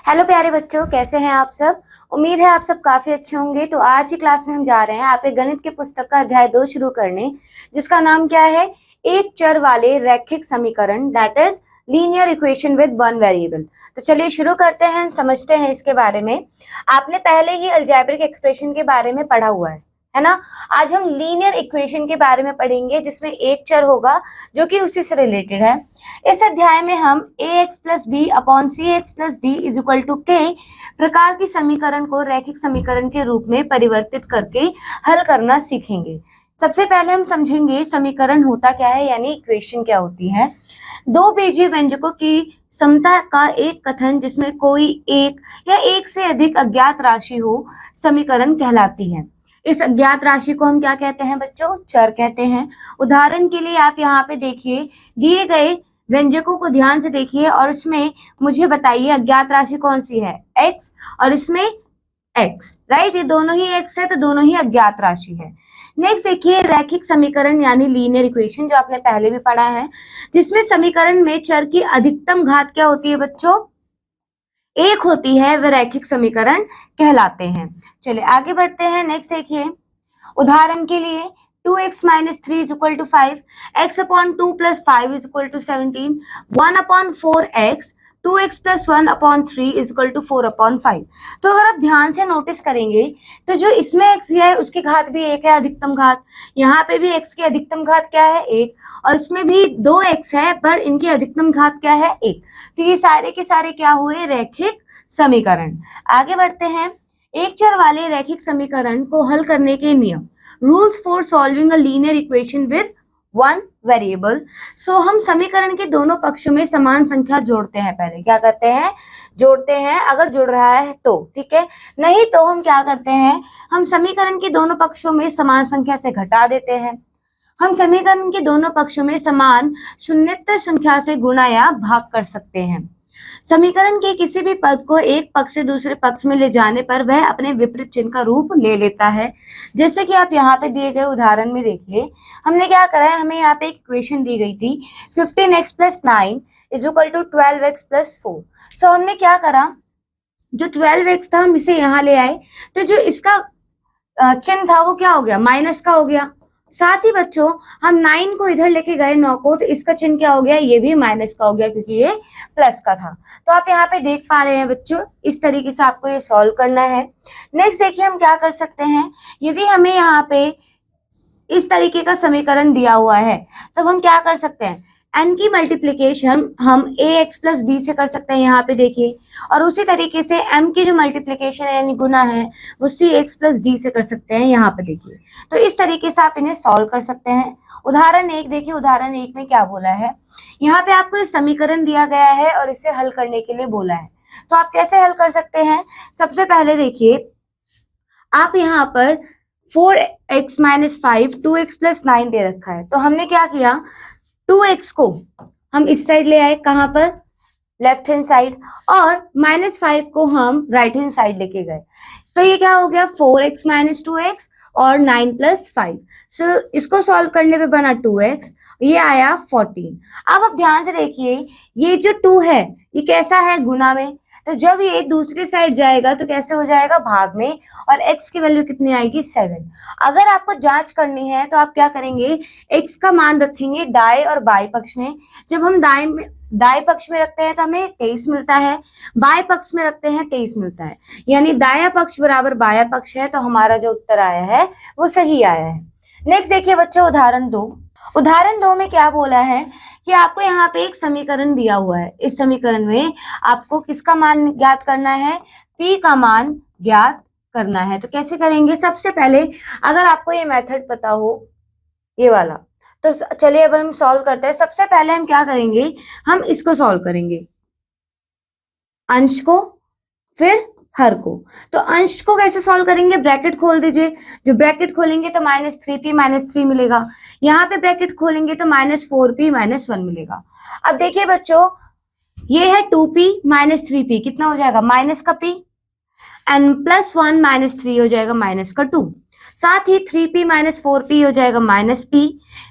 Hello प्यारे बच्चों, कैसे हैं आप सब। उम्मीद है आप सब काफी अच्छे होंगे। तो आज की क्लास में हम जा रहे हैं आपके गणित के पुस्तक का अध्याय 2 शुरू करने, जिसका नाम क्या है, एक चर वाले रैखिक समीकरण, that is linear equation with one variable. तो चलिए शुरू करते हैं, समझते हैं इसके बारे में। आपने पहले ही अलजेब्रिक एक्सप्रेशन के बारे में पढ़ा हुआ है ना। आज हम लीनियर इक्वेशन के बारे में पढ़ेंगे, जिसमें एक चर होगा जो कि उसी से रिलेटेड है। इस अध्याय में हम ax plus B upon C X plus D is equal to के प्रकार की समीकरण को रैखिक समीकरण के रूप में परिवर्तित करके हल करना सीखेंगे। सबसे पहले हम समझेंगे समीकरण होता क्या है, यानी इक्वेशन क्या होती है। दो बीजीय व्यंजकों की समता का एक कथन जिसमें कोई एक या एक से अधिक अज्ञात राशि हो, समीकरण कहलाती है। इस अज्ञात राशि को हम क्या कहते हैं बच्चों, चर कहते हैं। उदाहरण के लिए आप यहाँ पे देखिए, दिए गए व्यंजकों को ध्यान से देखिए और उसमें मुझे बताइए अज्ञात राशि कौन सी है, x, और इसमें x, राइट। ये दोनों ही x है तो दोनों ही अज्ञात राशि है। नेक्स्ट देखिए रैखिक समीकरण यानी लीनियर इक्वेशन, जो आपने पहले भी पढ़ा है, जिसमें समीकरण में चर की अधिकतम घात क्या होती है बच्चों, एक होती है, वह रैखिक समीकरण कहलाते हैं। चलिए आगे बढ़ते हैं। नेक्स्ट देखिए, उदाहरण के लिए 2x minus 3 is equal to 5, x upon 2 plus 5 is equal to 17, 1 upon 4x, 2x plus 1 upon 3 is equal to 4 upon 5। तो अगर आप ध्यान से नोटिस करेंगे तो जो इसमें x दिया है उसकी घात भी एक है, अधिकतम घात। यहाँ पे भी x की अधिकतम घात क्या है, एक, और इसमें भी 2x है पर इनकी अधिकतम घात क्या है, एक। तो ये सारे के सारे क्या हुए, रैखिक समीकरण। आगे बढ़ते हैं। एक चर वाले रैखिक समीकरण को हल करने के नियम, rules for solving a linear equation with one variable. So हम समीकरण के दोनों पक्षों में समान संख्या जोड़ते हैं। पहले क्या करते हैं, जोड़ते हैं, अगर जुड़ रहा है तो ठीक है, नहीं तो हम क्या करते हैं, हम समीकरण के दोनों पक्षों में समान संख्या से घटा देते हैं। हम समीकरण के दोनों पक्षों में समान शून्येतर संख्या से गुणा या भाग कर सकते हैं। समीकरण के किसी भी पद को एक पक्ष से दूसरे पक्ष में ले जाने पर वह अपने विपरीत चिन्ह का रूप ले लेता है। जैसे कि आप यहाँ पे दिए गए उदाहरण में देखिए, हमने क्या करा है, हमें यहाँ पे एक इक्वेशन दी गई थी 15x plus 9 is equal to 12x plus 4। So हमने क्या करा, जो 12x था हम इसे यहाँ ले आए, तो जो इसका चिन्ह था वो क्या हो गया, माइनस का हो गया। साथ ही बच्चों हम 9 को इधर लेके गए 9 को, तो इसका चिन्ह क्या हो गया, ये भी माइनस का हो गया क्योंकि ये प्लस का था। तो आप यहाँ पे देख पा रहे हैं बच्चों, इस तरीके से आपको ये सॉल्व करना है। नेक्स्ट देखिए हम क्या कर सकते हैं, यदि हमें यहाँ पे इस तरीके का समीकरण दिया हुआ है तब हम क्या कर सकते हैं, n की मल्टीप्लीकेशन हम ax प्लस b से कर सकते हैं, यहाँ पे देखिए, और उसी तरीके से m की जो मल्टीप्लीकेशन है यानी गुना है वो cx प्लस d से कर सकते हैं, यहाँ पे देखिए। तो इस तरीके से आप इन्हें सॉल्व कर सकते हैं। उदाहरण एक देखिए, उदाहरण एक में क्या बोला है, यहाँ पे आपको एक समीकरण दिया गया है और इसे हल करने के लिए बोला है। तो आप कैसे हल कर सकते हैं, सबसे पहले देखिए, आप यहाँ पर 4x माइनस 5 2x प्लस 9 दे रखा है, तो हमने क्या किया, 2x को हम इस साइड ले आए, कहां पर, लेफ्ट हैंड साइड, और -5 को हम राइट हैंड साइड लेके गए। तो ये क्या हो गया, 4x माइनस 2x और 9 प्लस 5। सो इसको सॉल्व करने पे बना 2x, ये आया 14। अब आप ध्यान से देखिए, ये जो 2 है ये कैसा है, गुना में, तो जब ये दूसरी साइड जाएगा तो कैसे हो जाएगा, भाग में, और x की वैल्यू कितनी आएगी, 7। अगर आपको जांच करनी है तो आप क्या करेंगे, x का मान रखेंगे दाएं और बाएं पक्ष में। जब हम दाएं पक्ष में रखते हैं तो हमें 23 मिलता है, बाएं पक्ष में रखते हैं 23 मिलता है, यानी दायां पक्ष बराबर बायां पक्ष है, तो हमारा जो उत्तर आया है वो सही आया है। नेक्स्ट देखिए बच्चों, उदाहरण 2। उदाहरण 2 में क्या बोला है कि आपको यहाँ पे एक समीकरण दिया हुआ है, इस समीकरण में आपको किसका मान ज्ञात करना है, p का मान ज्ञात करना है। तो कैसे करेंगे, सबसे पहले अगर आपको ये मेथड पता हो, ये वाला, तो चलिए अब हम सॉल्व करते हैं। सबसे पहले हम क्या करेंगे, हम इसको सॉल्व करेंगे, अंश को फिर हर को। तो अंश को कैसे सॉल्व करेंगे, ब्रैकेट खोल दीजिए, जो ब्रैकेट खोलेंगे तो -3p माइनस 3 मिलेगा, यहाँ पे ब्रैकेट खोलेंगे तो -4p माइनस 1 मिलेगा। अब देखिए बच्चों, ये है 2p माइनस 3p, कितना हो जाएगा, माइनस का p, एंड प्लस 1 माइनस 3 हो जाएगा माइनस का 2, साथ ही 3p माइनस 4p हो जाएगा माइनस p,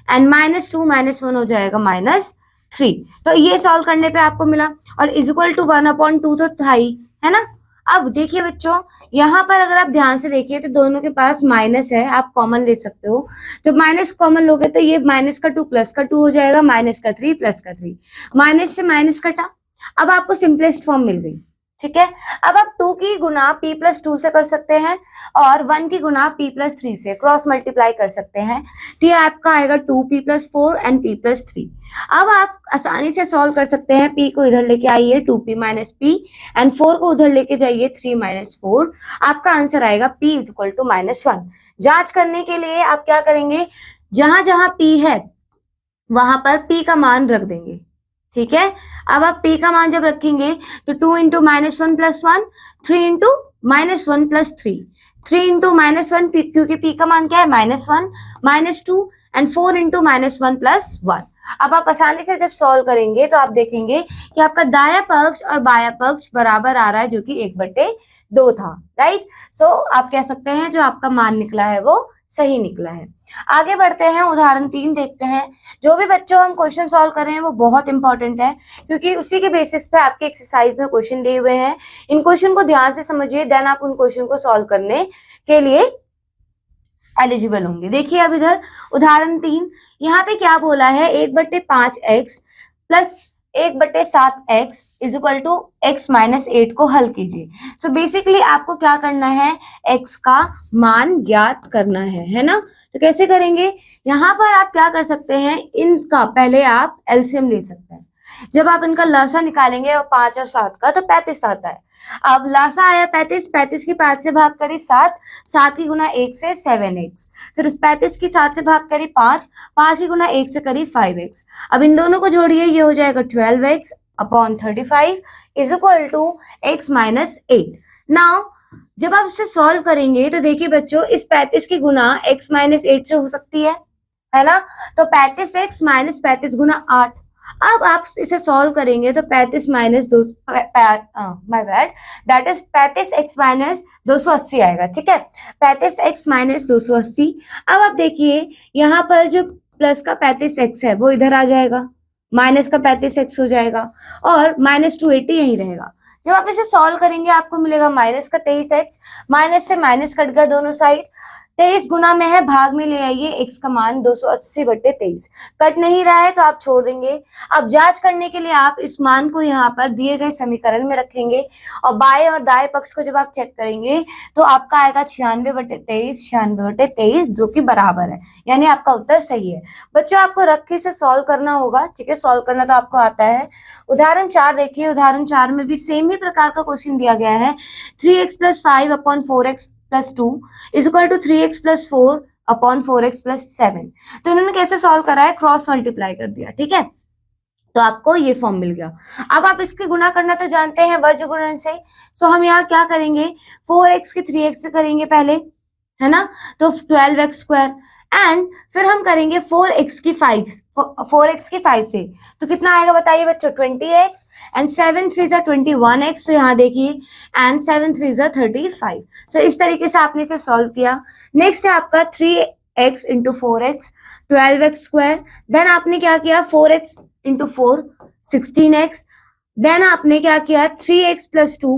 एंड -2 माइनस 1 हो जाएगा -3। 3। तो ये सॉल्व करने पे आपको मिला, और इज इक्वल टू 1/2 तो था ही, है ना। अब देखिए बच्चों, यहाँ पर अगर आप ध्यान से देखिए तो दोनों के पास माइनस है, आप कॉमन ले सकते हो। जब माइनस कॉमन लोगे तो ये माइनस का 2 प्लस का 2 हो जाएगा, माइनस का 3 प्लस का 3, माइनस से माइनस कटा। अब आपको सिंपलेस्ट फॉर्म मिल गई, ठीक है। अब आप 2 की गुना p प्लस 2 से कर सकते हैं, और 1 की गुना p प्लस 3 से क्रॉस मल्टीप्लाई कर सकते हैं। तो ये आपका आएगा 2p plus 4 and p plus 3। अब आप आसानी से सॉल्व कर सकते हैं, p को इधर लेके आइए 2p माइनस p, एंड 4 को उधर लेके जाइए 3 माइनस 4। आपका आंसर आएगा p इज इक्वल टू -1। जांच करने के लिए आप क्या करेंगे, जहां जहां p है वहां पर p का मान रख देंगे, ठीक है। अब आप p का मान जब रखेंगे तो 2 into -1 plus 1, 3 into -1 plus 3, 3 into -1 क्योंकि p का मान क्या है -1, -2 एंड 4 इंटू -1 प्लस 1। अब आप आसानी से जब सॉल्व करेंगे तो आप देखेंगे कि आपका दाया पक्ष और बाया पक्ष बराबर आ रहा है, जो कि 1/2 था, राइट। सो आप कह सकते हैं जो आपका मान निकला है वो सही निकला है। आगे बढ़ते हैं, उदाहरण 3 देखते हैं। जो भी बच्चों हम क्वेश्चन सॉल्व कर रहे हैं वो बहुत इंपॉर्टेंट है, क्योंकि उसी के बेसिस पे आपके एक्सरसाइज में क्वेश्चन दिए हुए हैं। इन क्वेश्चन को ध्यान से समझिए, देन आप उन क्वेश्चन को सॉल्व करने के लिए एलिजिबल होंगे। देखिए अब इधर उदाहरण 3, यहाँ पे क्या बोला है, 1/5x plus 1/7x is equal to x minus 8 को हल कीजिए। सो बेसिकली आपको क्या करना है, x का मान ज्ञात करना है ना। तो कैसे करेंगे, यहाँ पर आप क्या कर सकते हैं, इनका पहले आप एलसीएम ले सकते हैं। जब आप इनका लसा निकालेंगे और 5 और 7 का, तो 35 आता है। अब लासा आया 35, 35 की 5 से भाग करी 7, 7 की गुना 1 से 7x, फिर उस 35 की 7 से भाग करी 5, 5 की गुना 1 से करी 5x। अब इन दोनों को जोड़िए, ये हो जाएगा 12x upon 35 is equal to x minus 8। Now जब आप इसे सॉल्व करेंगे तो देखिए बच्चों, इस 35 की गुना x माइनस 8 से हो सकती है ना। तो 35x माइनस 35 गुना 8। अब आप इसे सॉल्व करेंगे तो 35 minus 2 my bad, that is 35x minus 280 आएगा, ठीक है। 35x minus 280। अब आप देखिए यहाँ पर जो प्लस का 35x है वो इधर आ जाएगा, माइनस का 35x हो जाएगा, और माइनस 280 यहीं रहेगा। जब आप इसे सॉल्व करेंगे आपको मिलेगा माइनस का 23x, माइनस से माइनस कट गया दोनों साइड, 23 गुना में है, भाग में ले आइए, x का मान 280/23। कट नहीं रहा है तो आप छोड़ देंगे। अब जांच करने के लिए आप इस मान को यहाँ पर दिए गए समीकरण में रखेंगे, और बाएं और दाएं पक्ष को जब आप चेक करेंगे तो आपका आएगा 96/23, 96/23, जो कि बराबर है, यानी आपका उत्तर सही है। बच्चों आपको रख के इसे सॉल्व करना होगा, ठीक है। सॉल्व करना तो आपको आता है। उदाहरण 4 देखिए, उदाहरण 4 में भी सेम ही प्रकार का क्वेश्चन दिया गया है। 3x plus 5 upon 4x plus 2 is equal to 3x plus 4 upon 4x plus 7। तो इन्होंने कैसे सॉल्व करा है, क्रॉस मल्टीप्लाई कर दिया, ठीक है। तो आपको ये फॉर्म मिल गया। अब आप इसके गुना करना तो जानते हैं वज्र गुणन से। सो हम यहाँ क्या करेंगे, 4x के 3x से करेंगे पहले, है ना। तो 12x स्क्वायर, एंड फिर हम करेंगे 4x की 5 से, तो कितना आएगा बताइए बच्चों, 20x, एंड 7 3 जा 21x, तो यहाँ देखिए, एंड 7 3 जा 35। सो इस तरीके से आपने इसे सॉल्व किया। नेक्स्ट है आपका 3x into 4x, 12x square, then आपने क्या किया, 4x इंटू 4 16x, देन आपने क्या किया, 3x plus 2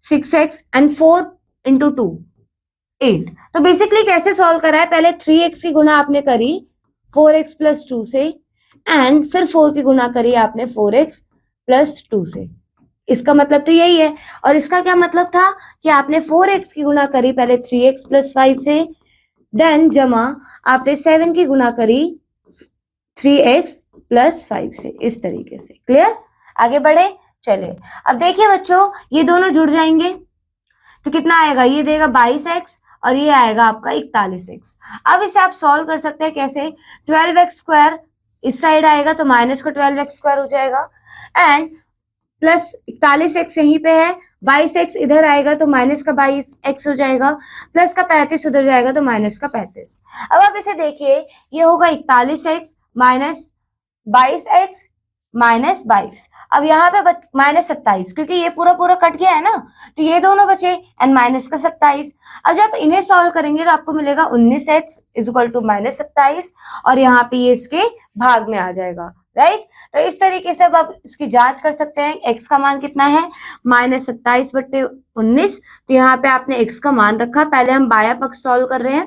6x, and 4 into 2 8। तो बेसिकली कैसे सॉल्व करा है, पहले 3x की गुना आपने करी 4x प्लस 2 से, एंड फिर 4 की गुना करी आपने 4x प्लस 2 से। इसका मतलब तो यही है। और इसका क्या मतलब था कि आपने 4x की गुना करी पहले 3x प्लस 5 से, देन जमा आपने 7 की गुना करी 3x प्लस 5 से, इस तरीके से। क्लियर, आगे बढ़े, चले। अब देखिए बच्चों, ये दोनों जुड़ जाएंगे तो कितना आएगा, ये देगा 22x और ये आएगा आपका 41x। अब इसे आप सॉल्व कर सकते हैं कैसे, 12x स्क्वायर इस साइड आएगा तो माइनस का 12x स्क्वायर हो जाएगा, एंड प्लस 41x यहीं पे है, 22x इधर आएगा तो माइनस का 22x हो जाएगा, प्लस का 35 उधर जाएगा तो माइनस का 35। अब आप इसे देखिए, ये होगा 41x माइनस 22x माइनस 22। अब यहाँ पे माइनस 27, क्योंकि ये पूरा पूरा कट गया है ना, तो ये दोनों बचे, एंड माइनस का 27। अब जब इन्हें सॉल्व करेंगे तो आपको मिलेगा 19x is equal to minus 27, और यहाँ पे ये इसके भाग में आ जाएगा, राइट। तो इस तरीके से अब आप इसकी जांच कर सकते हैं। x का मान कितना है, -27/19। तो यहाँ पे आपने x का मान रखा। पहले हम बाया पक्ष सॉल्व कर रहे हैं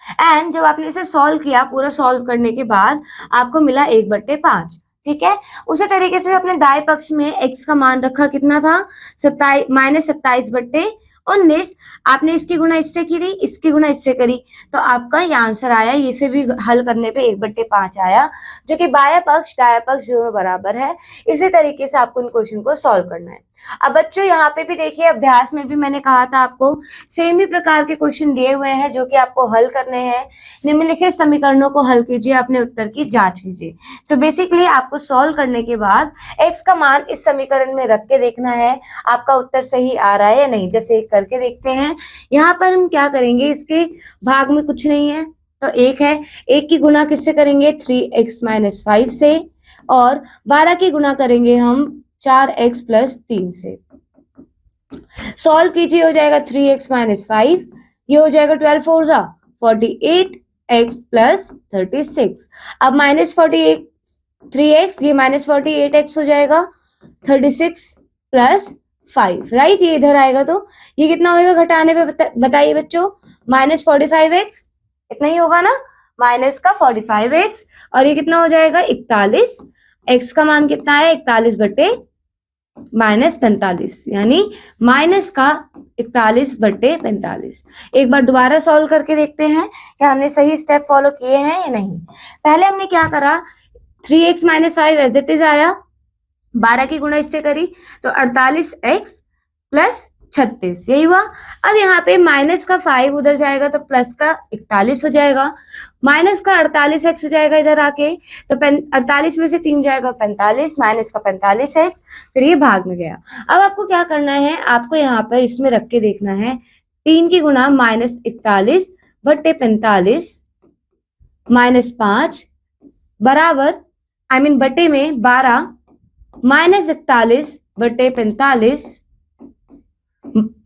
एंड जब आपने इसे सॉल्व किया, पूरा सॉल्व करने के बाद आपको मिला 1/5। ठीक है। उसी तरीके से अपने दाएं पक्ष में x का मान रखा, कितना था, -27/19। आपने इसकी गुणा इससे करी, इसकी गुणा इससे करी, तो आपका ये आंसर आया। इसे भी हल करने पे 1/5 आया, जो कि बाया पक्ष दाया पक्ष दोनों बराबर है। इसी तरीके से आपको इन क्वेश्चन को सॉल्व करना है। अब बच्चों यहाँ पे भी देखिए, अभ्यास में भी मैंने कहा था आपको सेम ही प्रकार के क्वेश्चन दिए हुए हैं जो कि आपको हल करने हैं। निम्नलिखित समीकरणों को हल कीजिए, अपने उत्तर की जांच कीजिए। तो बेसिकली आपको सॉल्व करने के बाद x का मान इस समीकरण में रख के देखना है आपका उत्तर सही आ रहा है या नहीं। जैसे करके देखते हैं। यहाँ पर हम क्या करेंगे, इसके भाग में कुछ नहीं है तो 1 है। 1 की गुणा किससे करेंगे, 3x - 5 से, और 12 की गुणा करेंगे हम 4x + 3 से। सॉल्व कीजिए, हो जाएगा 3x - 5, ये हो जाएगा 12 4 जा 48x + 36। अब -48 3x, ये -48x हो जाएगा 36 + 5, राइट। ये इधर आएगा तो ये कितना होगा घटाने पे, बताइए बच्चों, -45x, इतना ही होगा ना, माइनस का 45x, और ये कितना हो जाएगा 41। x का मान कितना है, 41/-45, यानी माइनस का 41/45। एक बार दोबारा सॉल्व करके देखते हैं कि हमने सही स्टेप फॉलो किए हैं या नहीं। पहले हमने क्या करा, 3x - 5 एज इट इज आया, 12 की गुणा इससे करी तो 48x + 36, यही हुआ। अब यहाँ पे माइनस का 5 उधर जाएगा तो प्लस का 41 हो जाएगा, माइनस का 48x हो जाएगा इधर आके, तो 48 में से 3 जाएगा 45, माइनस का 45x, फिर ये भाग में गया। अब आपको क्या करना है, आपको यहाँ पर इसमें रख के देखना है, 3 की गुणा -41/45 -5 बराबर, बटे में 12 -41/45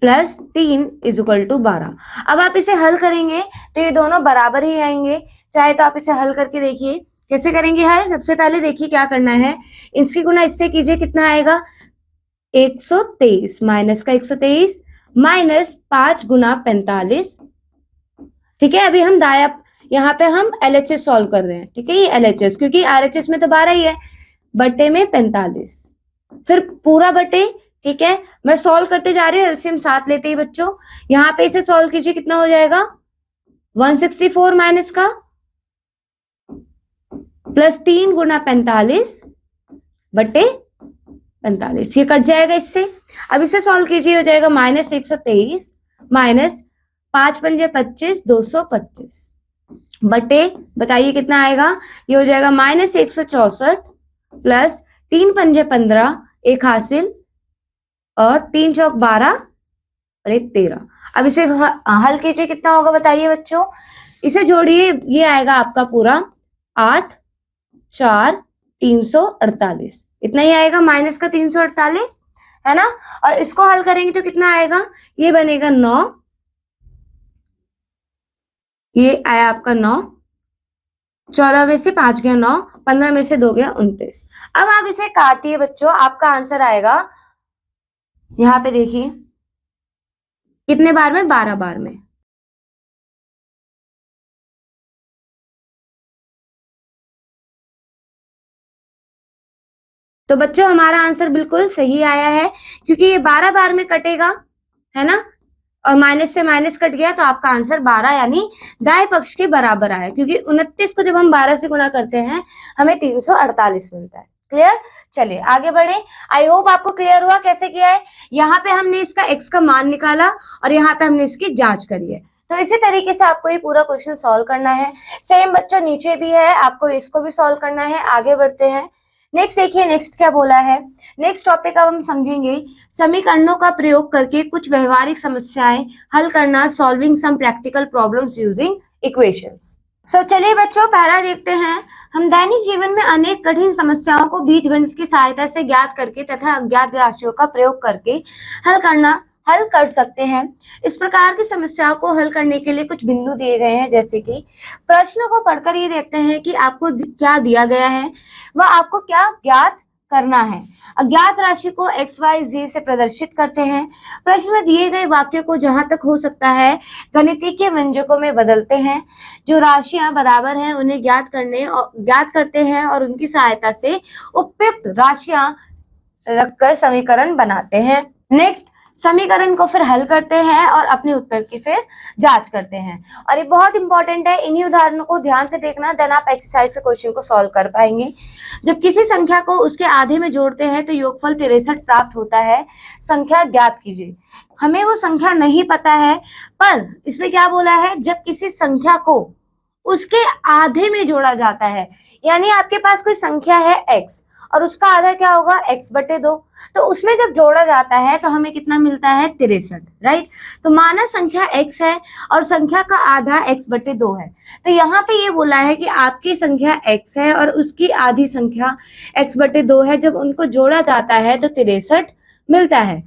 + 3 = 12। अब आप इसे हल करेंगे तो ये दोनों बराबर ही आएंगे। चाहे तो आप इसे हल करके देखिए, कैसे करेंगे हल। सबसे पहले देखिए क्या करना है, इसकी गुणा इससे कीजिए, कितना आएगा 123, माइनस का 123 -5 × 45। ठीक है। अभी हम यहाँ पे हम LHS सॉल्व कर रहे हैं। ठीक है, ये LHS, क्योंकि RHS में तो 12 ही है, बटे में 45, फिर पूरा बटे। ठीक है, मैं सॉल्व करते जा रही हूँ, एलसीएम साथ लेते ही बच्चों। यहाँ पे इसे सॉल्व कीजिए, कितना हो जाएगा 164 माइनस का +3 × 45/45, ये कट जाएगा इससे। अब इसे सॉल्व कीजिए, हो जाएगा -123 -5 × 5 = 25, 225 बटे, बताइए कितना आएगा, ये हो जाएगा -164 + 3 × 5 = 15, 1 हासिल, और 3 चौक 12 और 1 13। अब इसे हल कीजिए, कितना होगा बताइए बच्चों, इसे जोड़िए, ये आएगा आपका पूरा 8 4 348, इतना ही आएगा, माइनस का 348 है ना। और इसको हल करेंगे तो कितना आएगा, ये बनेगा 9, ये आया आपका 9, 14 में से 5 गया 9, 15 में से 2 गया 29। अब आप इसे काटिए बच्चों, आपका आंसर आएगा, यहाँ पे देखिए कितने बार में, 12 बार में। तो बच्चों हमारा आंसर बिल्कुल सही आया है, क्योंकि ये 12 बार में कटेगा, है ना, और माइनस से माइनस कट गया, तो आपका आंसर 12 यानी दाएं पक्ष के बराबर आया, क्योंकि 29 को जब हम 12 से गुणा करते हैं हमें 348 मिलता है। क्लियर। चलिए आगे बढ़े। आई होप आपको क्लियर हुआ कैसे किया है। यहाँ पे हमने इसका x का मान निकाला और यहाँ पे हमने इसकी जांच करी है। तो इसी तरीके से आपको ये पूरा क्वेश्चन सॉल्व करना है। सेम बच्चों नीचे भी है, आपको इसको भी सॉल्व करना है। आगे बढ़ते हैं। नेक्स्ट देखिए, नेक्स्ट क्या बोला है। नेक्स्ट टॉपिक अब हम समझेंगे समीकरणों का प्रयोग करके कुछ व्यवहारिक समस्याएं हल करना, solving some practical problems using equations. So चलिए बच्चों, पहला देखते हैं। हम दैनिक जीवन में अनेक कठिन समस्याओं को बीजगणित की सहायता से ज्ञात करके तथा अज्ञात राशियों का प्रयोग करके हल करना हल कर सकते हैं। इस प्रकार की समस्या को हल करने के लिए कुछ बिंदु दिए गए हैं, जैसे कि प्रश्न को पढ़कर ये देखते हैं कि आपको क्या दिया गया है व आपको क्या ज्ञात करना है। अज्ञात राशि को x, y, z से प्रदर्शित करते हैं। प्रश्न में दिए गए वाक्य को जहां तक हो सकता है गणितीय व्यंजकों में बदलते हैं। जो राशियां बराबर हैं उन्हें ज्ञात करते हैं और उनकी सहायता से उपयुक्त राशियां रखकर समीकरण बनाते हैं। नेक्स्ट, समीकरण को फिर हल करते हैं और अपने उत्तर की फिर जांच करते हैं। और ये बहुत इंपॉर्टेंट है, इन्हीं उदाहरणों को ध्यान से देखना, देन आप एक्सरसाइज के क्वेश्चन को सॉल्व कर पाएंगे। जब किसी संख्या को उसके आधे में जोड़ते हैं तो योगफल 63 प्राप्त होता है। संख्या ज्ञात कीजिए। हमें वो संख्या नहीं पता है, पर इसमें क्या बोला है, जब किसी संख्या को उसके आधे में जोड़ा जाता है, यानी आपके पास कोई संख्या है x और उसका आधा क्या होगा x/2, तो उसमें जब जोड़ा जाता है तो हमें कितना मिलता है 63, राइट। तो माना संख्या x है और संख्या का आधा x/2 है, तो यहाँ पे ये बोला है कि आपकी संख्या x है और उसकी आधी संख्या x/2 है, जब उनको जोड़ा जाता है तो 63 मिलता है।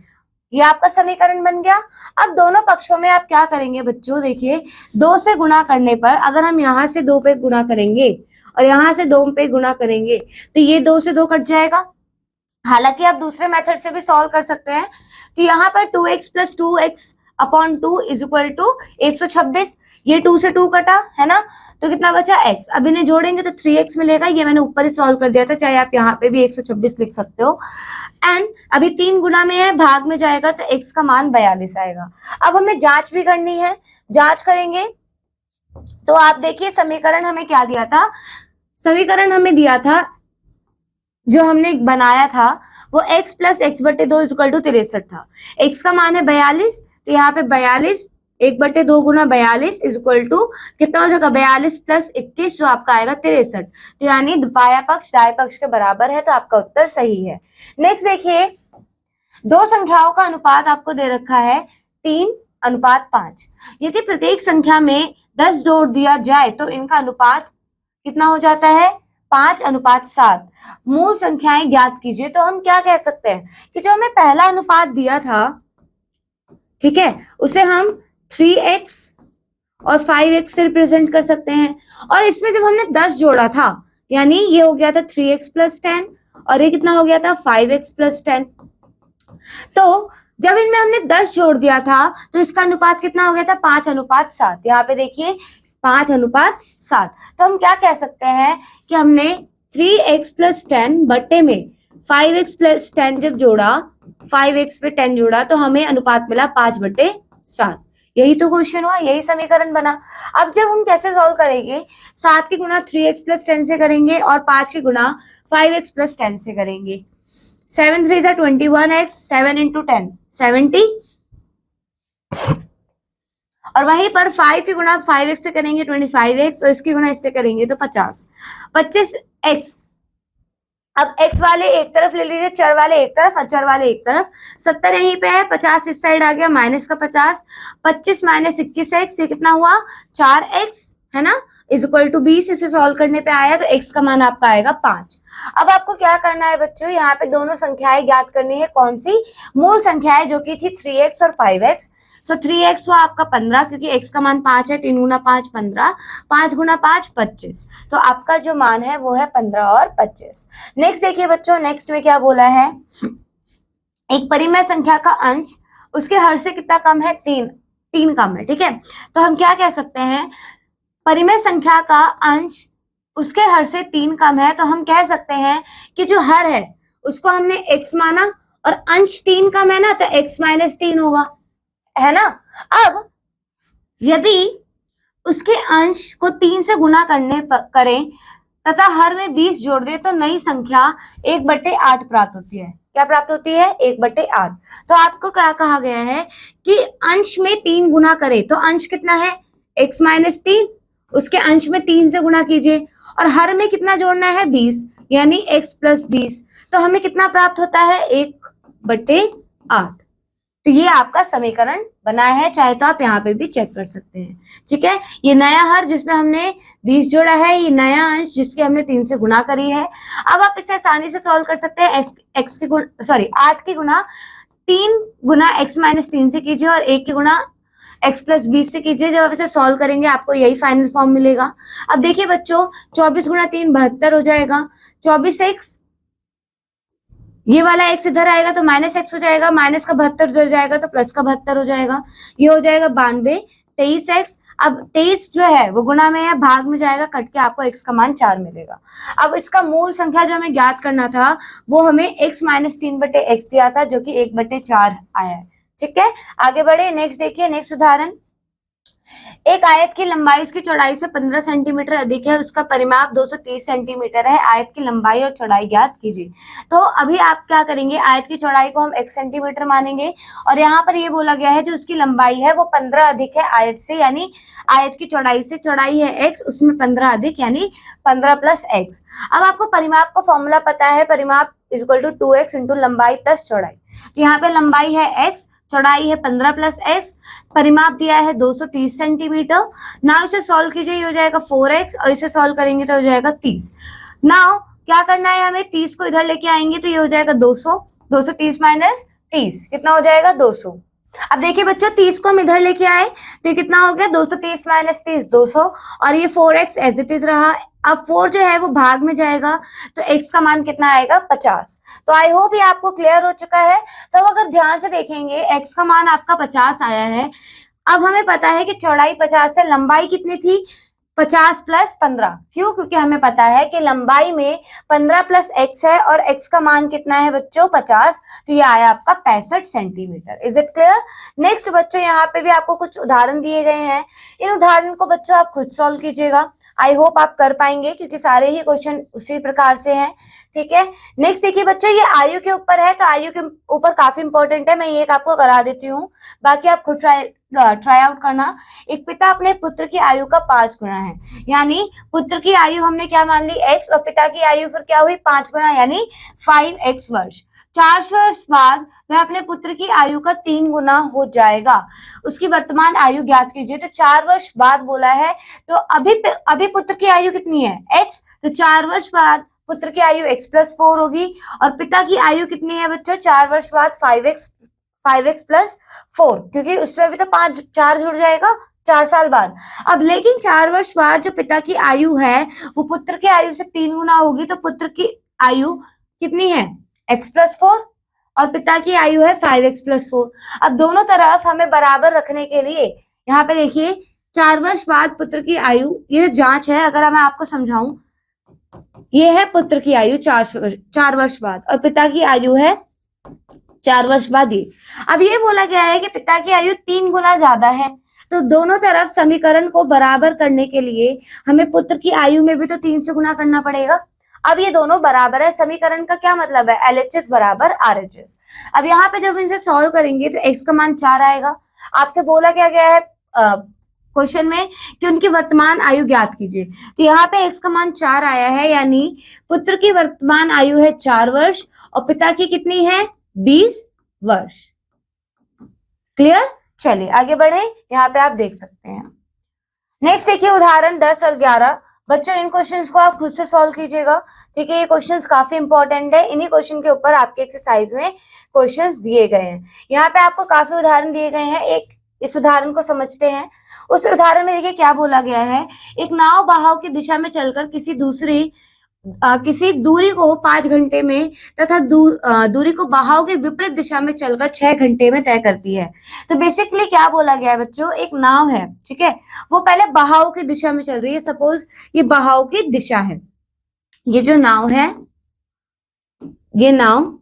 ये आपका समीकरण बन गया। अब दोनों पक्षों में आप क्या करेंगे बच्चों, देखिए 2 से गुणा करने पर अगर हम यहाँ से 2 पे गुणा करेंगे और यहाँ से 2 पे गुणा करेंगे तो ये 2 से 2 कट जाएगा। हालांकि आप दूसरे मेथड से भी सॉल्व कर सकते हैं। तो यहाँ पर 2x + 2x/2 = 126, ये 2 से 2 कटा है ना, तो कितना बचा x। अब इन्हें जोड़ेंगे तो 3x मिलेगा, ये मैंने ऊपर ही सॉल्व कर दिया था, चाहे आप यहाँ पे भी 126 लिख सकते हो। एंड अभी 3 गुना में है, भाग में जाएगा तो x का मान 42 आएगा। अब हमें जांच भी करनी है, जांच करेंगे तो आप देखिए समीकरण हमें क्या दिया था, समीकरण हमें दिया था जो हमने बनाया था वो x + x/2 = 63 था। x का मान है 42, तो यहाँ पे 42 1/2 गुना 42 = कितना हो जाएगा 42 + 21 जो आपका आएगा 63। तो यानी बाया पक्ष दाएं पक्ष के बराबर है, तो आपका उत्तर सही है। नेक्स्ट देखिए, दो संख्याओं का अनुपात आपको दे रखा है 3:5। यदि प्रत्येक संख्या में 10 जोड़ दिया जाए तो इनका अनुपात कितना हो जाता है 5:7। मूल संख्याएं ज्ञात कीजिए। तो हम क्या कह सकते हैं कि जो हमें पहला अनुपात दिया था, ठीक है, उसे हम 3x और 5x से रिप्रेजेंट कर सकते हैं। और इसमें जब हमने 10 जोड़ा था, यानी ये हो गया था 3x + 10 और ये कितना हो गया था 5x + 10। तो जब इनमें हमने 10 जोड़ दिया था तो इसका अनुपात कितना हो गया था 5:7। यहाँ पे देखिए 5:7। तो हम क्या कह सकते हैं कि हमने 3x + 10 बट्टे में 5x + 10 जब जोड़ा, 5x पे 10 जोड़ा तो हमें अनुपात मिला 5/7। यही तो क्वेश्चन हुआ, यही समीकरण बना। अब जब हम कैसे सॉल्व करेंगे, 7 की गुणा 3x + 10 से करेंगे और 5 की गुणा 5x + 10 से करेंगे। 7 3 21x, 7 × 10 70, और वहीं पर 5 की गुणा 5x से करेंगे 25x और इसकी गुणा इससे करेंगे तो 50, 25x। अब x वाले एक तरफ ले लीजिए, चर वाले एक तरफ, अचर वाले एक तरफ। 70 यहीं पे है, 50 इस साइड आ गया, माइनस का 50, 25 - 21x, ये कितना हुआ 4x, है ना, = 20। इसे सॉल्व करने पे आया तो x का मान आपका आएगा 5। अब आपको क्या करना है बच्चों, यहाँ पे दोनों संख्याएं ज्ञात करनी है। कौन सी? मूल संख्याएं, जो की थी 3x और 5x। सो 3x हुआ आपका 15, क्योंकि x का मान 5 है, 3 × 5 15, 5 × 5 25। तो आपका जो मान है वो है 15 और 25। नेक्स्ट देखिए बच्चों, नेक्स्ट में क्या बोला है, एक परिमेय संख्या का अंश उसके हर से कितना कम है 3 कम है, ठीक है। तो हम क्या कह सकते हैं, परिमेय संख्या का अंश उसके हर से 3 कम है, तो हम कह सकते हैं कि जो हर है उसको हमने x माना और अंश 3 कम है ना, तो x - 3 होगा, है ना। अब यदि उसके अंश को 3 से गुणा करें तथा हर में 20 जोड़ दे तो नई संख्या 1/8 प्राप्त होती है। क्या प्राप्त होती है 1/8। तो आपको क्या कहा गया है कि अंश में 3 गुणा करें, तो अंश कितना है x - 3, उसके अंश में 3 से गुणा कीजिए और हर में कितना जोड़ना है 20, यानी x + 20। तो हमें कितना प्राप्त होता है 1/8। तो ये आपका समीकरण बना है, चाहे तो आप यहाँ पे भी चेक कर सकते हैं, ठीक है। ये नया हर जिसमें हमने 20 जोड़ा है, ये नया अंश जिसके हमने 3 से गुणा करी है। अब आप इसे आसानी से सॉल्व कर सकते हैं। 8 की गुणा 3 गुना x माइनस 3 से कीजिए और 1 की गुना x प्लस 20 से कीजिए। जब आप इसे सॉल्व करेंगे आपको यही फाइनल फॉर्म मिलेगा। अब देखिए बच्चों, 24 गुना 3 72 हो जाएगा। 24x, ये वाला x इधर आएगा तो माइनस x हो जाएगा, माइनस का 72 उधर जाएगा तो प्लस का 72 हो जाएगा, ये हो जाएगा 92। 23x, अब 23 जो है वो गुना में है, भाग में जाएगा, कट के आपको x का मान 4 मिलेगा। अब इसका मूल संख्या जो हमें ज्ञात करना था वो हमें x माइनस 3/x दिया था, जो कि 1/4 आया है। ठीक है, आगे बढ़े। नेक्स्ट देखिए, नेक्स्ट उदाहरण। एक आयत की लंबाई उसकी चौड़ाई से 15 सेंटीमीटर अधिक है, उसका परिमाप 230 सेंटीमीटर है। आयत की लंबाई और चौड़ाई ज्ञात कीजिए। तो अभी आप क्या करेंगे, आयत की चौड़ाई को हम 1 सेंटीमीटर मानेंगे और यहाँ पर ये बोला गया है जो उसकी लंबाई है वो 15 अधिक है आयत से, यानी आयत की चौड़ाई से, चौड़ाई है x, उसमें 15 अधिक यानी 15 प्लस x। अब आपको परिमाप का फॉर्मूला पता है, परिमाप इक्वल टू 2x इंटू लंबाई प्लस चौड़ाई। तो यहाँ पे लंबाई है x, चौड़ाई है 15 प्लस x, परिमाप दिया है 230 सेंटीमीटर। नाउ इसे सॉल्व कीजिए, ये हो जाएगा 4x और इसे सॉल्व करेंगे तो हो जाएगा 30। नाउ क्या करना है हमें, 30 को इधर लेके आएंगे तो ये हो जाएगा 200। 230 माइनस 30 कितना हो जाएगा, 200। अब देखिए बच्चों, 30 को हम इधर लेके आए तो ये कितना हो गया, 230 माइनस 30 200, और ये 4x एज इट इज रहा। अब 4 जो है वो भाग में जाएगा तो x का मान कितना आएगा, 50। तो आई होप ये आपको क्लियर हो चुका है। तो अगर ध्यान से देखेंगे, x का मान आपका 50 आया है। अब हमें पता है कि चौड़ाई 50 है, लंबाई कितनी थी, 50 प्लस 15। क्यों, क्योंकि हमें पता है कि लंबाई में 15 प्लस x है और x का मान कितना है बच्चों, 50। तो ये आया आपका 65 centimetre. Is it clear. Next बच्चों, यहाँ पे भी आपको कुछ उदाहरण दिए गए हैं, इन उदाहरण को बच्चों आप खुद सॉल्व कीजिएगा। आई होप आप कर पाएंगे क्योंकि सारे ही क्वेश्चन उसी प्रकार से हैं। ठीक है, नेक्स्ट देखिए बच्चों, ये आयु के ऊपर है, तो आयु के ऊपर काफी इंपॉर्टेंट है, मैं ये आपको करा देती हूँ, बाकी आप खुद ट्राई आउट करना। एक पिता अपने पुत्र की आयु का 5 गुना है, यानी पुत्र की आयु हमने क्या मान ली, x, और पिता की आयु फिर क्या हुई, 5 गुना यानी 5x वर्ष। 4 वर्ष बाद वह अपने पुत्र की आयु का 3 गुना हो जाएगा। उसकी वर्तमान आयु ज्ञात कीजिए। तो 4 वर्ष बाद बोला है, तो अभी पुत्र की आयु कितनी है, x, तो 4 वर्ष बाद पुत्र की आयु x प्लस 4 होगी, और पिता की आयु कितनी है बच्चों, 4 वर्ष बाद 5x प्लस 4, क्योंकि उसमें भी तो 4 जुड़ जाएगा 4 साल बाद। अब लेकिन 4 वर्ष बाद जो पिता की आयु है वो पुत्र की आयु से 3 गुना होगी, तो पुत्र की आयु कितनी है, x प्लस 4, और पिता की आयु है 5x प्लस 4। अब दोनों तरफ हमें बराबर रखने के लिए यहाँ पे देखिए, 4 वर्ष बाद पुत्र की आयु, ये जांच है, अगर मैं आपको समझाऊं, ये है पुत्र की आयु 4 वर्ष बाद, और पिता की आयु है 4 वर्ष बाद ये। अब ये बोला गया है कि पिता की आयु 3 गुना ज्यादा है, तो दोनों तरफ समीकरण को बराबर करने के लिए हमें पुत्र की आयु में भी तो 3 से गुना करना पड़ेगा। अब ये दोनों बराबर है, समीकरण का क्या मतलब है, LHS बराबर RHS। अब यहाँ पे जब इसे सॉल्व करेंगे तो x का मान 4 आएगा। आपसे बोला क्या गया है क्वेश्चन में कि उनकी वर्तमान आयु ज्ञात कीजिए, तो यहाँ पे x का मान 4 आया है, यानी पुत्र की वर्तमान आयु है 4 वर्ष और पिता की कितनी है, 20 वर्ष। क्लियर, चलिए आगे बढ़े, यहाँ पे आप देख सकते हैं। नेक्स्ट देखिए उदाहरण 10 और 11। बच्चों इन क्वेश्चंस को आप खुद से सॉल्व कीजिएगा। ठीक है, ये क्वेश्चंस काफी इंपॉर्टेंट है, इन्हीं क्वेश्चन के ऊपर आपके एक्सरसाइज में क्वेश्चंस दिए गए हैं। यहाँ पे आपको काफी उदाहरण दिए गए हैं, एक इस उदाहरण को समझते हैं। उस उदाहरण में देखिए क्या बोला गया है, एक नाव बहाव की दिशा में चलकर किसी दूरी को 5 घंटे में तथा दूरी को बहाव के विपरीत दिशा में चलकर 6 घंटे में तय करती है। तो बेसिकली क्या बोला गया है बच्चों, एक नाव है, ठीक है, वो पहले बहाव की दिशा में चल रही है। सपोज ये बहाव की दिशा है, ये जो नाव है, ये नाव,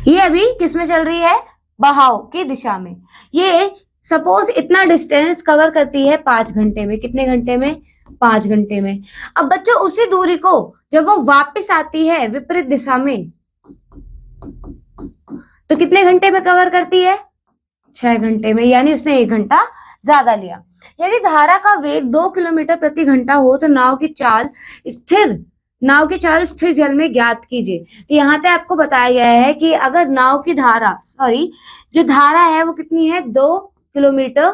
ये अभी किस में चल रही है, बहाव की दिशा में। ये सपोज इतना डिस्टेंस कवर करती है 5 घंटे में। कितने घंटे में, 5 घंटे में। अब बच्चों उसी दूरी को जब वो वापस आती है विपरीत दिशा में, तो कितने घंटे में कवर करती है, 6 घंटे में, यानी उसने 1 घंटा ज्यादा लिया। यदि धारा का वेग 2 किलोमीटर प्रति घंटा हो तो नाव की चाल स्थिर जल में ज्ञात कीजिए। तो यहाँ पे आपको बताया गया है कि अगर नाव की धारा, जो धारा है वो कितनी है, 2 किलोमीटर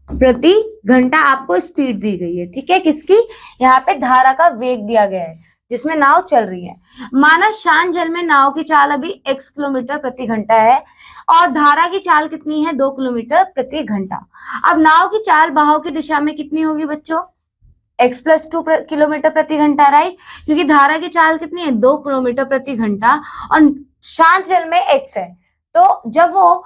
प्रति घंटा आपको स्पीड दी गई है। ठीक है, किसकी, यहाँ पे धारा का वेग दिया गया है, जिसमें नाव चल रही है। माना शांत जल में नाव की चाल अभी x किलोमीटर प्रति घंटा है और धारा की चाल कितनी है 2 किलोमीटर प्रति घंटा। अब नाव की चाल बहाव की दिशा में कितनी होगी बच्चों, x प्लस 2 किलोमीटर प्रति घंटा, राइट, क्योंकि धारा की चाल कितनी है 2 किलोमीटर प्रति घंटा और शांत जल में x है, तो जब वो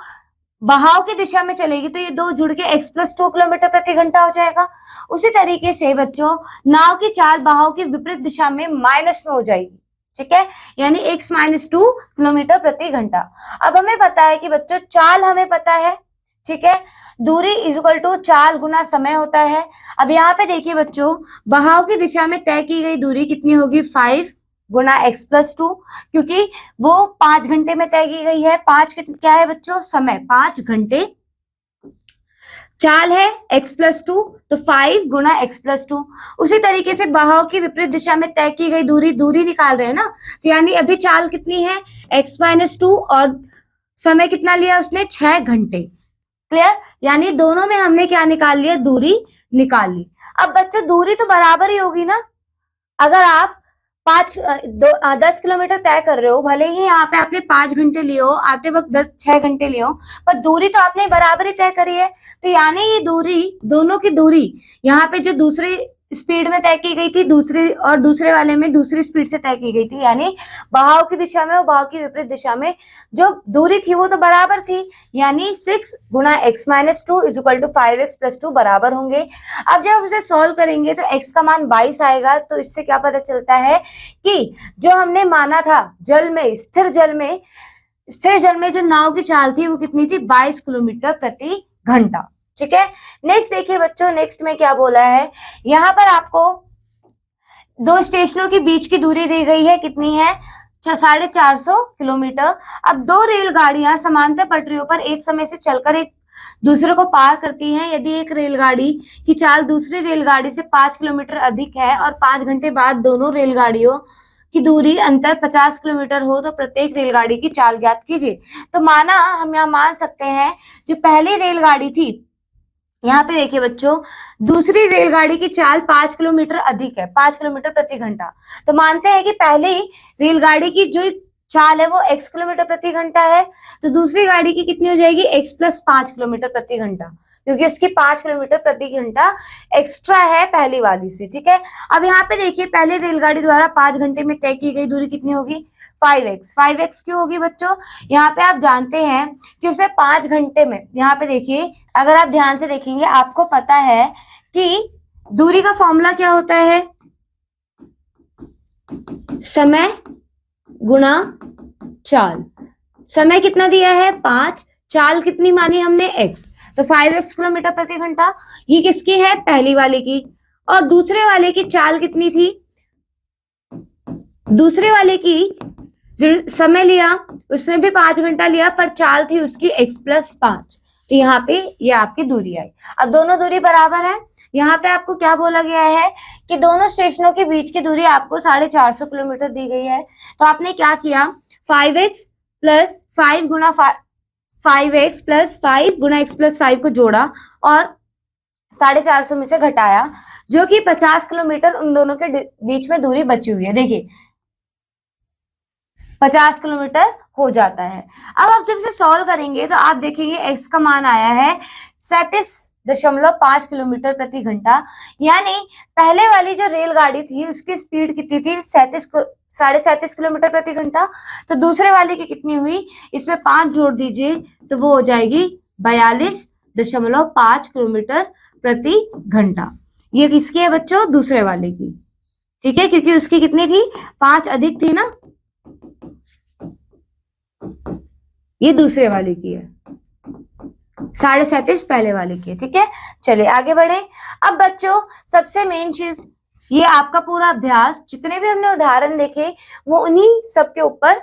बहाव की दिशा में चलेगी तो ये दो जुड़ के x प्लस 2 किलोमीटर प्रति घंटा हो जाएगा। उसी तरीके से बच्चों नाव की चाल बहाव की विपरीत दिशा में माइनस में हो जाएगी, ठीक है, यानी x माइनस 2 किलोमीटर प्रति घंटा। अब हमें पता है कि बच्चों चाल हमें पता है, ठीक है, दूरी इज इक्वल टू चाल गुना समय होता है। अब यहाँ पे देखिए बच्चों बहाव की दिशा में तय की गई दूरी कितनी होगी 5 गुना x प्लस 2, क्योंकि वो 5 घंटे में तय की गई है। 5 क्या है बच्चों, समय, 5 घंटे। चाल है x प्लस 2 तो 5 गुना x प्लस 2। उसी तरीके से बहाव की विपरीत दिशा में तय की गई दूरी निकाल रहे हैं ना, तो यानी अभी चाल कितनी है x माइनस 2 और समय कितना लिया उसने 6 घंटे। क्लियर, यानी दोनों में हमने क्या निकाल लिया, दूरी निकाल ली। अब बच्चों दूरी तो बराबर ही होगी ना, अगर आप 10 किलोमीटर तय कर रहे हो, भले ही यहाँ पे आपने 5 घंटे लिए हो, आते वक्त 6 घंटे लिए हो, पर दूरी तो आपने बराबर ही तय करी है। तो यानी ये दूरी, दोनों की दूरी यहाँ पे जो दूसरी स्पीड में तय की गई थी दूसरे वाले में दूसरी स्पीड से तय की गई थी, यानी बहाव की दिशा में और बहाव की विपरीत दिशा में जो दूरी थी वो तो बराबर थी, यानी 6 गुना x minus 2 is equal to 5x plus 2 बराबर होंगे। अब जब उसे सॉल्व करेंगे तो x का मान 22 आएगा। तो इससे क्या पता चलता है कि जो हमने माना था स्थिर जल में जो नाव की चाल थी वो कितनी थी 22 किलोमीटर प्रति घंटा, ठीक है। नेक्स्ट देखिए बच्चों, नेक्स्ट में क्या बोला है, यहाँ पर आपको दो स्टेशनों के बीच की दूरी दी गई है, कितनी है 450 किलोमीटर। अब दो रेलगाड़ियां समांतर पटरियों पर एक समय से चलकर एक दूसरे को पार करती हैं। यदि एक रेलगाड़ी की चाल दूसरी रेलगाड़ी से 5 किलोमीटर अधिक है और 5 घंटे बाद दोनों रेलगाड़ियों की दूरी अंतर 50 किलोमीटर हो तो प्रत्येक रेलगाड़ी की चाल ज्ञात कीजिए। तो माना हम यहाँ मान सकते हैं जो पहली रेलगाड़ी थी, यहाँ पे देखिए बच्चों दूसरी रेलगाड़ी की चाल 5 किलोमीटर अधिक है, 5 किलोमीटर प्रति घंटा। तो मानते हैं कि पहली रेलगाड़ी की जो चाल है वो x किलोमीटर प्रति घंटा है, तो दूसरी गाड़ी की कितनी हो जाएगी x प्लस 5 किलोमीटर प्रति घंटा, क्योंकि उसकी 5 किलोमीटर प्रति घंटा एक्स्ट्रा है पहली वाली से, ठीक है। अब यहाँ पे देखिए पहली रेलगाड़ी द्वारा 5 घंटे में तय की गई दूरी कितनी होगी 5x क्यों होगी बच्चों, यहाँ पे आप जानते हैं कि उसे 5 घंटे में, यहाँ पे देखिए अगर आप ध्यान से देखेंगे आपको पता है कि दूरी का फॉर्मूला क्या होता है, समय गुणा चाल। समय कितना दिया है 5, चाल कितनी मानी हमने x, तो 5x किलोमीटर प्रति घंटा। ये किसकी है पहली वाले की, और दूसरे वाले की चाल कितनी थी, दूसरे वाले की जो समय लिया उसने भी 5 घंटा लिया पर चाल थी उसकी x प्लस 5, तो यहाँ पे ये आपकी दूरी आई। अब दोनों दूरी बराबर है, यहाँ पे आपको क्या बोला गया है कि दोनों स्टेशनों के बीच की दूरी आपको 450 किलोमीटर दी गई है। तो आपने क्या किया 5x प्लस 5 गुना 5x प्लस 5 गुना x प्लस 5 को जोड़ा और 450 में से घटाया, जो कि 50 किलोमीटर उन दोनों के बीच में दूरी बची हुई है। देखिए 50 किलोमीटर हो जाता है। अब आप जब इसे सॉल्व करेंगे तो आप देखेंगे x का मान आया है 37.5 किलोमीटर प्रति घंटा, यानी पहले वाली जो रेलगाड़ी थी उसकी स्पीड कितनी थी 37.5 किलोमीटर प्रति घंटा, तो दूसरे वाले की कितनी हुई, इसमें 5 जोड़ दीजिए तो वो हो जाएगी 42.5 किलोमीटर प्रति घंटा। ये किसकी है बच्चों, दूसरे वाले की, ठीक है, क्योंकि उसकी कितनी थी 5 अधिक थी ना, ये दूसरे वाले की है, 37.5 पहले वाले की है, ठीक है। चलिए आगे बढ़े। अब बच्चों सबसे मेन चीज, ये आपका पूरा अभ्यास जितने भी हमने उदाहरण देखे वो उन्हीं सबके ऊपर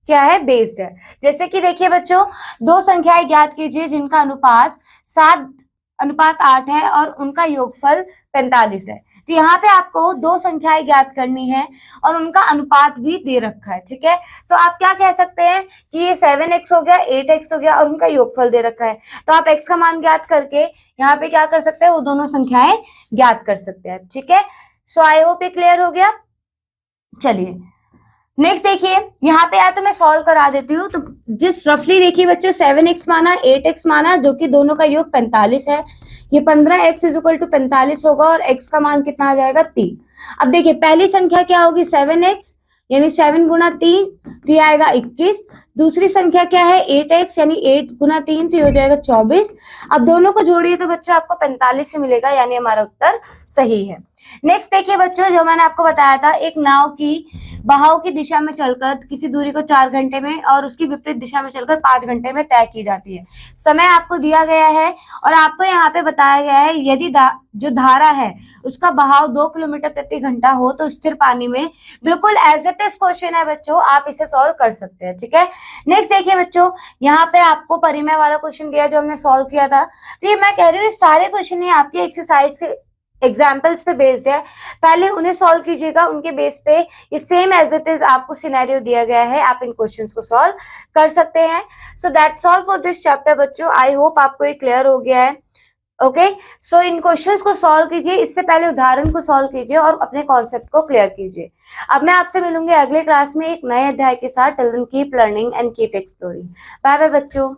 क्या है बेस्ड है। जैसे कि देखिए बच्चों दो संख्याएं ज्ञात कीजिए जिनका अनुपात 7:8 है और उनका योगफल 45 है। तो यहाँ पे आपको दो संख्याएं ज्ञात करनी है और उनका अनुपात भी दे रखा है, ठीक है। तो आप क्या कह सकते हैं कि ये 7x हो गया, 8x हो गया और उनका योगफल दे रखा है, तो आप x का मान ज्ञात करके यहाँ पे क्या कर सकते हैं, वो दोनों संख्याएं ज्ञात कर सकते हैं, ठीक है। सो आई होप ये क्लियर हो गया। चलिए नेक्स्ट देखिए, यहाँ पे या तो मैं सॉल्व करा देती हूँ। तो जिस रफली देखिए बच्चों 7x माना 8x माना, जो कि दोनों का योग 45 है। ये 15x इज इक्वल टू 45 होगा और x का मान कितना आ जाएगा 3। अब देखिए पहली संख्या क्या होगी 7x, यानी 7 गुना 3 तो ये आएगा 21। दूसरी संख्या क्या है 8x, यानी 8 गुना 3 तो ये हो जाएगा 24। अब दोनों को जोड़िए तो बच्चों आपको 45 से मिलेगा, यानी हमारा उत्तर सही है। नेक्स्ट देखिए बच्चों, जो मैंने आपको बताया था, एक नाव की बहाव की दिशा में चलकर किसी दूरी को 4 घंटे में और उसकी विपरीत दिशा में चलकर 5 घंटे में तय की जाती है। समय आपको दिया गया है और आपको यहाँ पे बताया गया है यदि जो धारा है उसका बहाव 2 किलोमीटर प्रति घंटा हो तो स्थिर पानी में, बिल्कुल एज इट इज क्वेश्चन है बच्चों, आप इसे सॉल्व कर सकते हैं। ठीक है, नेक्स्ट देखिए बच्चों, यहाँ पे आपको परिमेय वाला क्वेश्चन दिया जो हमने सॉल्व किया था। तो ये मैं कह रही हूँ सारे क्वेश्चन ये आपके एक्सरसाइज के एग्जाम्पल्स पे बेस्ड है। पहले उन्हें सॉल्व कीजिएगा, उनके बेस पे ये सेम एज इट इज आपको सिनेरियो दिया गया है, आप इन क्वेश्चंस को सॉल्व कर सकते हैं। So that's all for this chapter बच्चों, आई होप आपको ये क्लियर हो गया है। ओके, सो इन क्वेश्चंस को सॉल्व कीजिए, इससे पहले उदाहरण को सॉल्व कीजिए और अपने कॉन्सेप्ट को क्लियर कीजिए। अब मैं आपसे मिलूंगी अगले क्लास में एक नए अध्याय के साथ। Till then keep learning and keep exploring. Bye bye बच्चों।